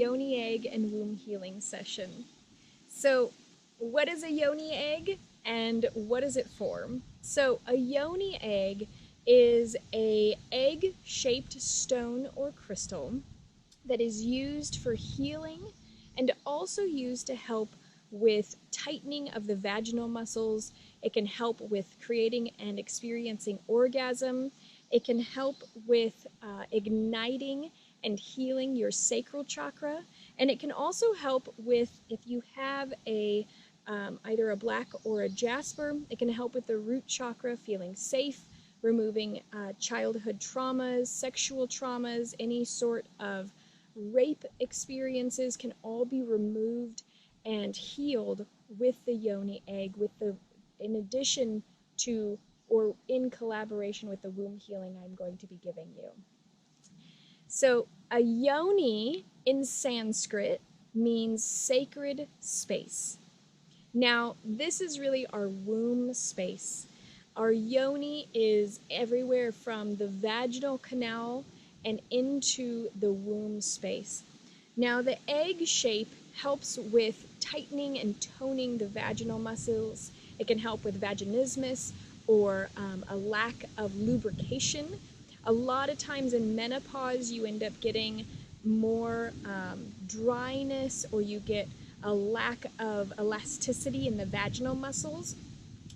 Yoni Egg and Womb Healing session. So, what is a Yoni Egg and what is it for? So, a Yoni Egg is a egg-shaped stone or crystal that is used for healing and also used to help with tightening of the vaginal muscles. It can help with creating and experiencing orgasm. It can help with igniting and healing your sacral chakra. And it can also help with, if you have either a black or a jasper, it can help with the root chakra, feeling safe, removing childhood traumas, sexual traumas, any sort of rape experiences can all be removed and healed with the Yoni Egg, in addition to or in collaboration with the womb healing I'm going to be giving you. So a yoni in Sanskrit means sacred space. Now, this is really our womb space. Our yoni is everywhere from the vaginal canal and into the womb space. Now, the egg shape helps with tightening and toning the vaginal muscles. It can help with vaginismus or a lack of lubrication. A lot of times in menopause, you end up getting more dryness, or you get a lack of elasticity in the vaginal muscles.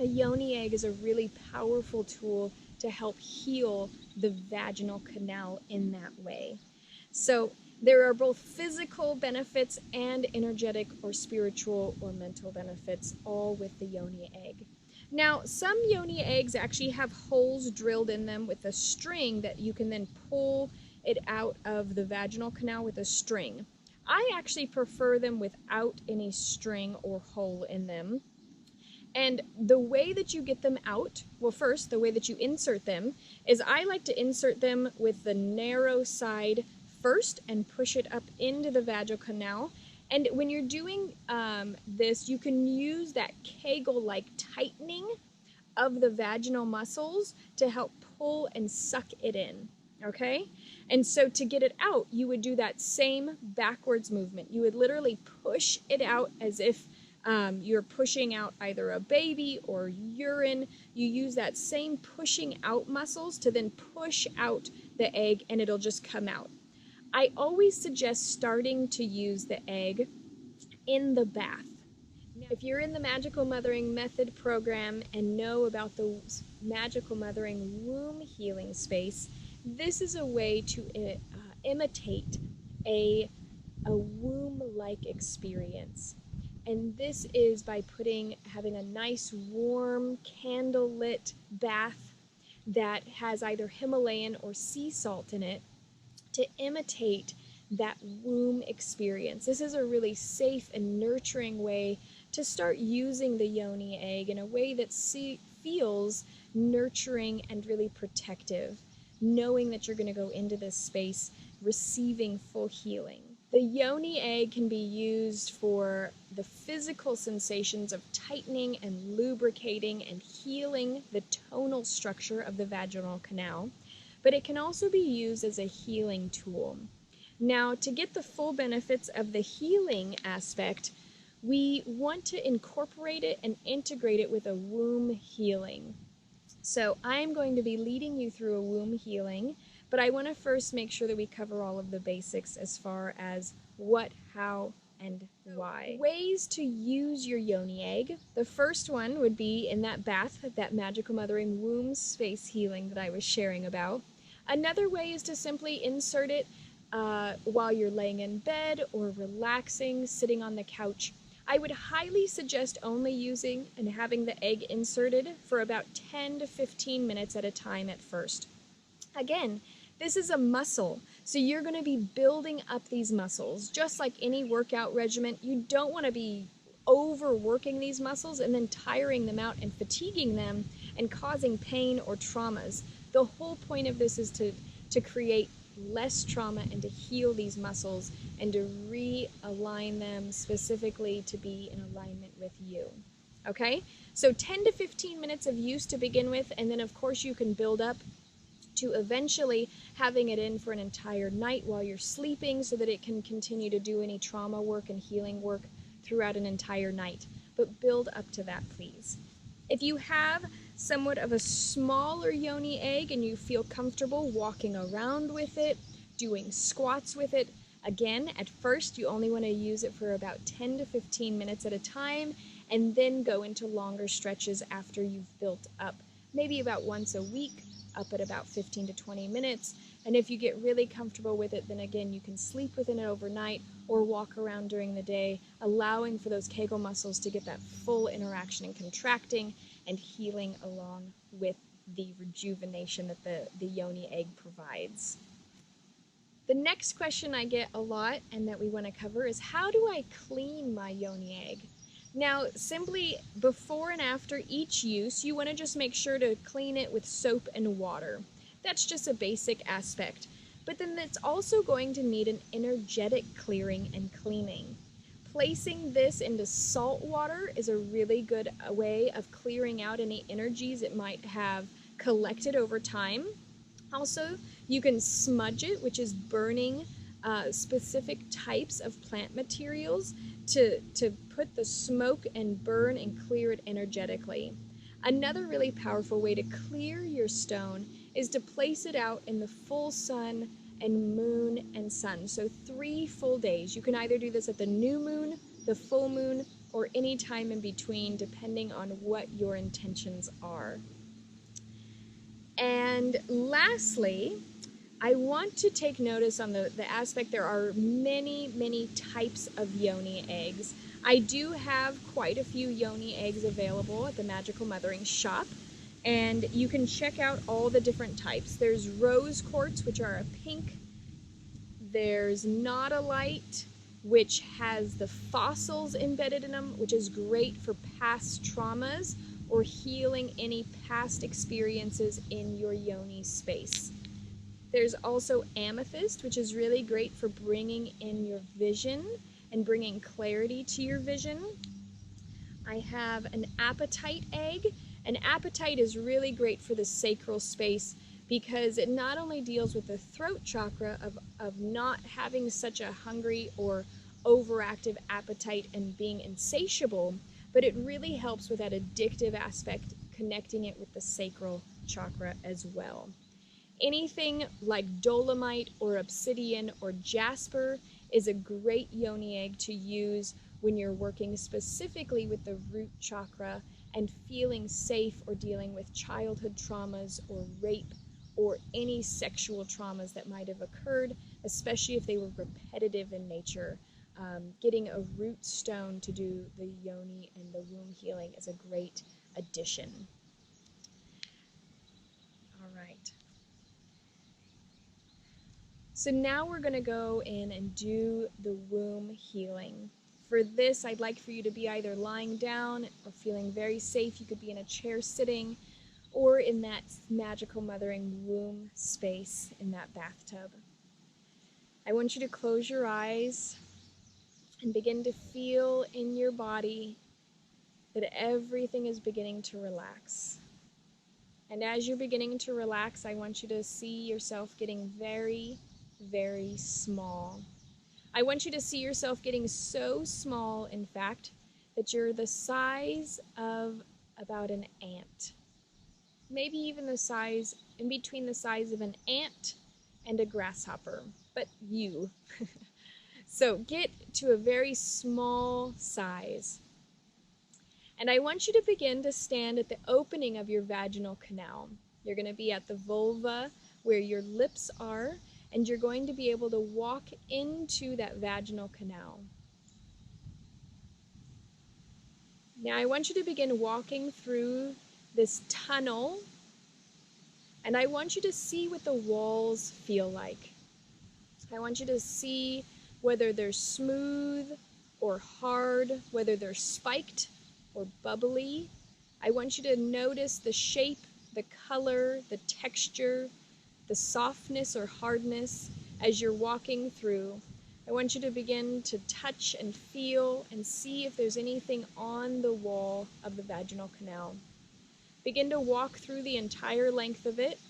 A yoni egg is a really powerful tool to help heal the vaginal canal in that way. So there are both physical benefits and energetic or spiritual or mental benefits, all with the yoni egg. Now, some yoni eggs actually have holes drilled in them with a string that you can then pull it out of the vaginal canal with a string. I actually prefer them without any string or hole in them. And the way that you get them out, well, first, the way that you insert them is I like to insert them with the narrow side first and push it up into the vaginal canal. And when you're doing this, you can use that Kegel-like tightening of the vaginal muscles to help pull and suck it in, okay? And so to get it out, you would do that same backwards movement. You would literally push it out as if you're pushing out either a baby or urine. You use that same pushing out muscles to then push out the egg, and it'll just come out. I always suggest starting to use the egg in the bath. Now, if you're in the Magical Mothering Method program and know about the Magical Mothering womb healing space, this is a way to imitate a womb-like experience. And this is by having a nice warm candle-lit bath that has either Himalayan or sea salt in it to imitate that womb experience. This is a really safe and nurturing way to start using the yoni egg in a way that feels nurturing and really protective, knowing that you're going to go into this space receiving full healing. The yoni egg can be used for the physical sensations of tightening and lubricating and healing the tonal structure of the vaginal canal, but it can also be used as a healing tool. Now, to get the full benefits of the healing aspect, we want to incorporate it and integrate it with a womb healing. So I'm going to be leading you through a womb healing, but I want to first make sure that we cover all of the basics as far as what, how, and why. Ways to use your yoni egg. The first one would be in that bath, that Magical Mothering womb space healing that I was sharing about. Another way is to simply insert it while you're laying in bed or relaxing, sitting on the couch. I would highly suggest only using and having the egg inserted for about 10 to 15 minutes at a time at first. Again, this is a muscle, so you're going to be building up these muscles. Just like any workout regimen, you don't want to be overworking these muscles and then tiring them out and fatiguing them and causing pain or traumas. The whole point of this is to create less trauma and to heal these muscles and to realign them specifically to be in alignment with you. Okay? So 10 to 15 minutes of use to begin with, and then of course you can build up to eventually having it in for an entire night while you're sleeping so that it can continue to do any trauma work and healing work throughout an entire night. But build up to that, please. If you have somewhat of a smaller yoni egg and you feel comfortable walking around with it, doing squats with it, again, at first you only want to use it for about 10 to 15 minutes at a time, and then go into longer stretches after you've built up, maybe about once a week, up at about 15 to 20 minutes. And if you get really comfortable with it, then again, you can sleep within it overnight or walk around during the day, allowing for those Kegel muscles to get that full interaction and contracting and healing along with the rejuvenation that the yoni egg provides. The next question I get a lot and that we want to cover is, how do I clean my yoni egg? Now, simply before and after each use, you want to just make sure to clean it with soap and water. That's just a basic aspect. But then it's also going to need an energetic clearing and cleaning. Placing this into salt water is a really good way of clearing out any energies it might have collected over time. Also, you can smudge it, which is burning specific types of plant materials to put the smoke and burn and clear it energetically. Another really powerful way to clear your stone is to place it out in the full sun and moon and sun. So 3 full days. You can either do this at the new moon, the full moon, or any time in between, depending on what your intentions are. And lastly, I want to take notice on the aspect there are many types of yoni eggs. I do have quite a few yoni eggs available at the Magical Mothering shop, and you can check out all the different types. There's rose quartz, which are a pink. There's Naudilite, which has the fossils embedded in them, which is great for past traumas or healing any past experiences in your yoni space. There's also amethyst, which is really great for bringing in your vision and bringing clarity to your vision. I have an apatite egg. An apatite is really great for the sacral space because it not only deals with the throat chakra of not having such a hungry or overactive appetite and being insatiable, but it really helps with that addictive aspect, connecting it with the sacral chakra as well. Anything like dolomite or obsidian or jasper is a great yoni egg to use when you're working specifically with the root chakra and feeling safe or dealing with childhood traumas or rape or any sexual traumas that might have occurred, especially if they were repetitive in nature. Getting a root stone to do the yoni and the womb healing is a great addition. All right. So now we're going to go in and do the womb healing. For this, I'd like for you to be either lying down or feeling very safe. You could be in a chair sitting or in that Magical Mothering womb space in that bathtub. I want you to close your eyes and begin to feel in your body that everything is beginning to relax. And as you're beginning to relax, I want you to see yourself getting very small. I want you to see yourself getting so small, in fact, that you're the size of about an ant. Maybe even the size, in between the size of an ant and a grasshopper, but you. So get to a very small size. And I want you to begin to stand at the opening of your vaginal canal. You're going to be at the vulva where your lips are, and you're going to be able to walk into that vaginal canal. Now I want you to begin walking through this tunnel, and I want you to see what the walls feel like. I want you to see whether they're smooth or hard, whether they're spiked or bubbly. I want you to notice the shape, the color, the texture, the softness or hardness as you're walking through. I want you to begin to touch and feel and see if there's anything on the wall of the vaginal canal. Begin to walk through the entire length of it.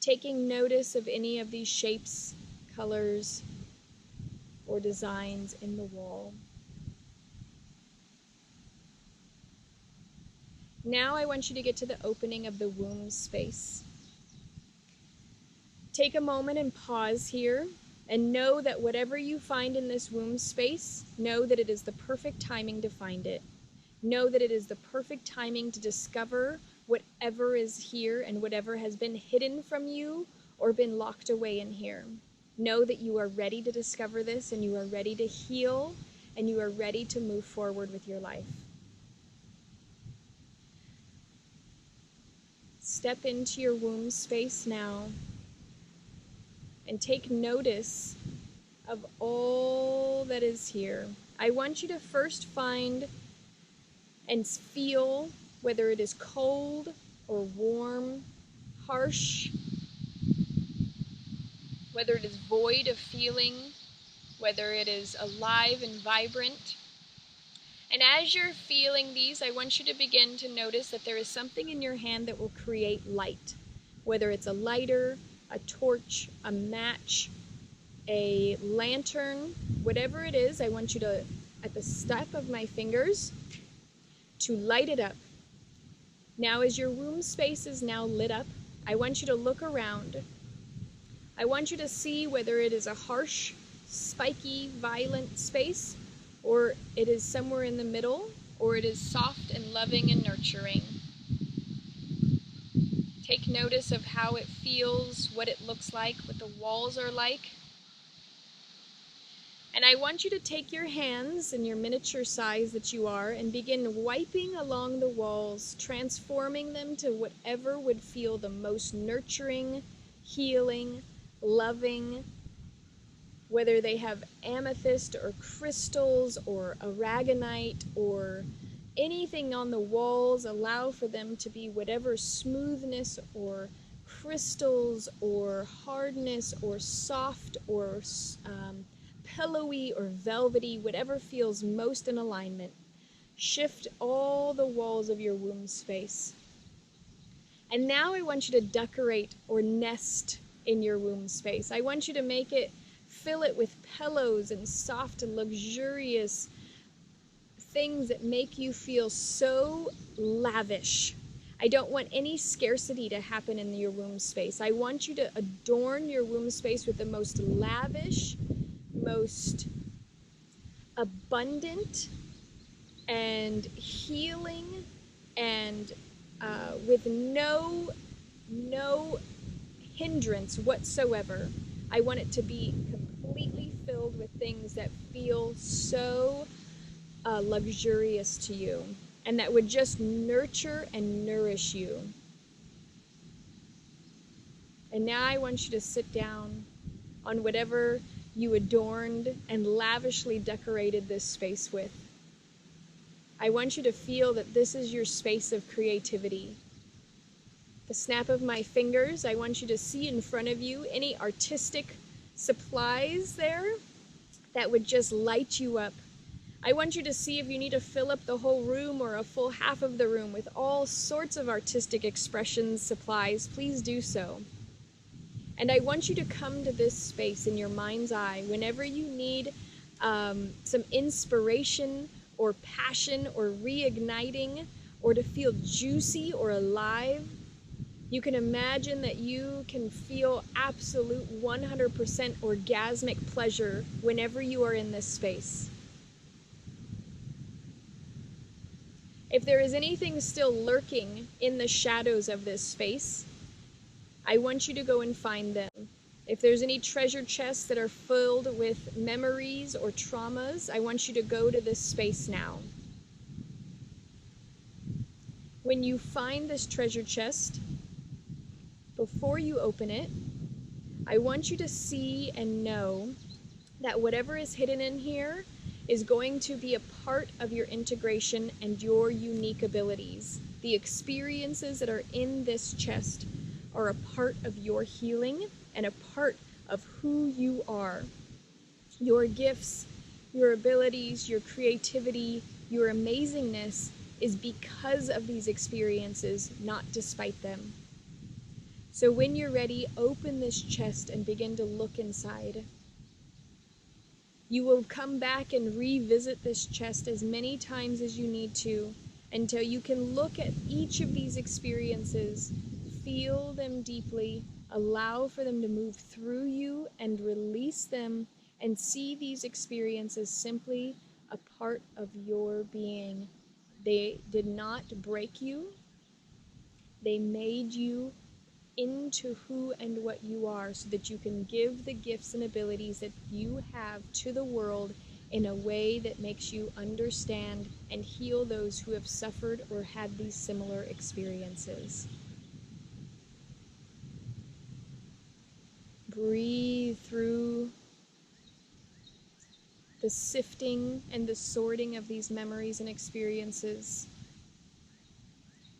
taking notice of any of these shapes, colors, or designs in the wall. Now I want you to get to the opening of the womb space. Take a moment and pause here and know that whatever you find in this womb space, know that it is the perfect timing to find it. Know that it is the perfect timing to discover whatever is here and whatever has been hidden from you or been locked away in here. Know that you are ready to discover this, and you are ready to heal, and you are ready to move forward with your life. Step into your womb space now and take notice of all that is here. I want you to first find and feel whether it is cold or warm, harsh, whether it is void of feeling, whether it is alive and vibrant. And as you're feeling these, I want you to begin to notice that there is something in your hand that will create light, whether it's a lighter, a torch, a match, a lantern, whatever it is. I want you to, at the step of my fingers, to light it up. Now, as your womb space is now lit up, I want you to look around. I want you to see whether it is a harsh, spiky, violent space, or it is somewhere in the middle, or it is soft and loving and nurturing. Take notice of how it feels, what it looks like, what the walls are like. And I want you to take your hands in your miniature size that you are and begin wiping along the walls, transforming them to whatever would feel the most nurturing, healing, loving, whether they have amethyst or crystals or aragonite or anything on the walls. Allow for them to be whatever smoothness or crystals or hardness or soft or pillowy or velvety, whatever feels most in alignment. Shift all the walls of your womb space. And now I want you to decorate or nest in your womb space. I want you to fill it with pillows and soft and luxurious things that make you feel so lavish. I don't want any scarcity to happen in your womb space. I want you to adorn your womb space with the most lavish, most abundant and healing, and with no hindrance whatsoever. I want it to be completely filled with things that feel so luxurious to you, and that would just nurture and nourish you. And now I want you to sit down on whatever you adorned and lavishly decorated this space with. I want you to feel that this is your space of creativity. The snap of my fingers, I want you to see in front of you any artistic supplies there that would just light you up. I want you to see if you need to fill up the whole room or a full half of the room with all sorts of artistic expressions, supplies. Please do so. And I want you to come to this space in your mind's eye whenever you need some inspiration or passion or reigniting, or to feel juicy or alive. You can imagine that you can feel absolute 100% orgasmic pleasure whenever you are in this space. If there is anything still lurking in the shadows of this space, I want you to go and find them. If there's any treasure chests that are filled with memories or traumas, I want you to go to this space now. When you find this treasure chest, before you open it, I want you to see and know that whatever is hidden in here is going to be a part of your integration and your unique abilities. The experiences that are in this chest are a part of your healing and a part of who you are. Your gifts, your abilities, your creativity, your amazingness is because of these experiences, not despite them. So when you're ready, open this chest and begin to look inside. You will come back and revisit this chest as many times as you need to until you can look at each of these experiences, feel them deeply, allow for them to move through you and release them, and see these experiences simply a part of your being. They did not break you. They made you into who and what you are so that you can give the gifts and abilities that you have to the world in a way that makes you understand and heal those who have suffered or had these similar experiences. Breathe through the sifting and the sorting of these memories and experiences.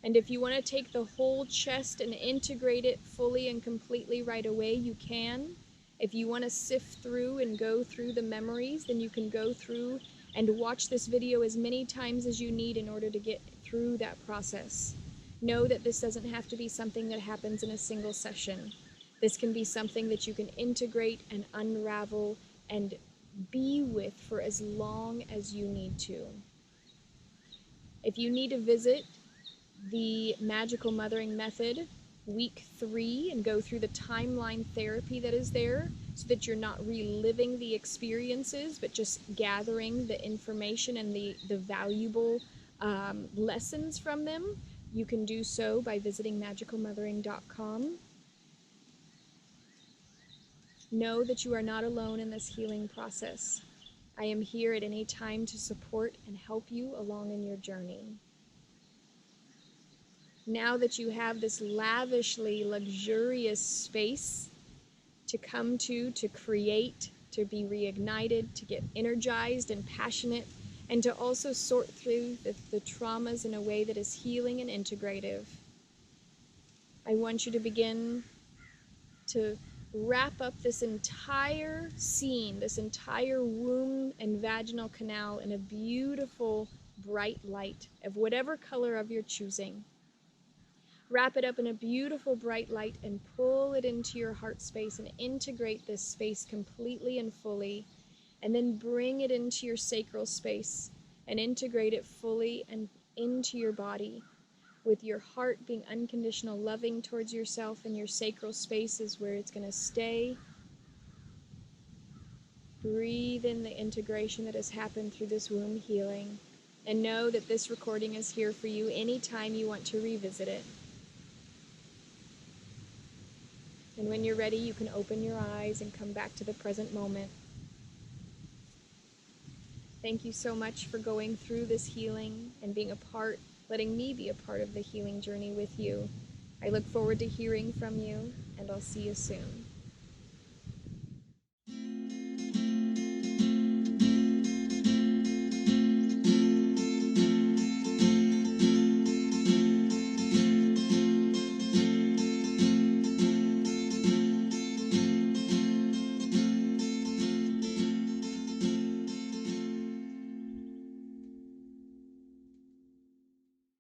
And if you want to take the whole chest and integrate it fully and completely right away, you can. If you want to sift through and go through the memories, then you can go through and watch this video as many times as you need in order to get through that process. Know that this doesn't have to be something that happens in a single session. This can be something that you can integrate and unravel and be with for as long as you need to. If you need to visit the Magical Mothering Method week 3 and go through the timeline therapy that is there so that you're not reliving the experiences but just gathering the information and the valuable lessons from them, you can do so by visiting magicalmothering.com. Know that you are not alone in this healing process. I am here at any time to support and help you along in your journey. Now that you have this lavishly luxurious space to come to create, to be reignited, to get energized and passionate, and to also sort through the traumas in a way that is healing and integrative, I want you to begin to wrap up this entire scene, this entire womb and vaginal canal in a beautiful bright light of whatever color of your choosing. Wrap it up in a beautiful bright light and pull it into your heart space and integrate this space completely and fully, and then bring it into your sacral space and integrate it fully and into your body, with your heart being unconditional loving towards yourself, and your sacral space is where it's going to stay. Breathe in the integration that has happened through this womb healing, and know that this recording is here for you anytime you want to revisit it. And when you're ready, you can open your eyes and come back to the present moment. Thank you so much for going through this healing and being a part, letting me be a part of the healing journey with you. I look forward to hearing from you, and I'll see you soon.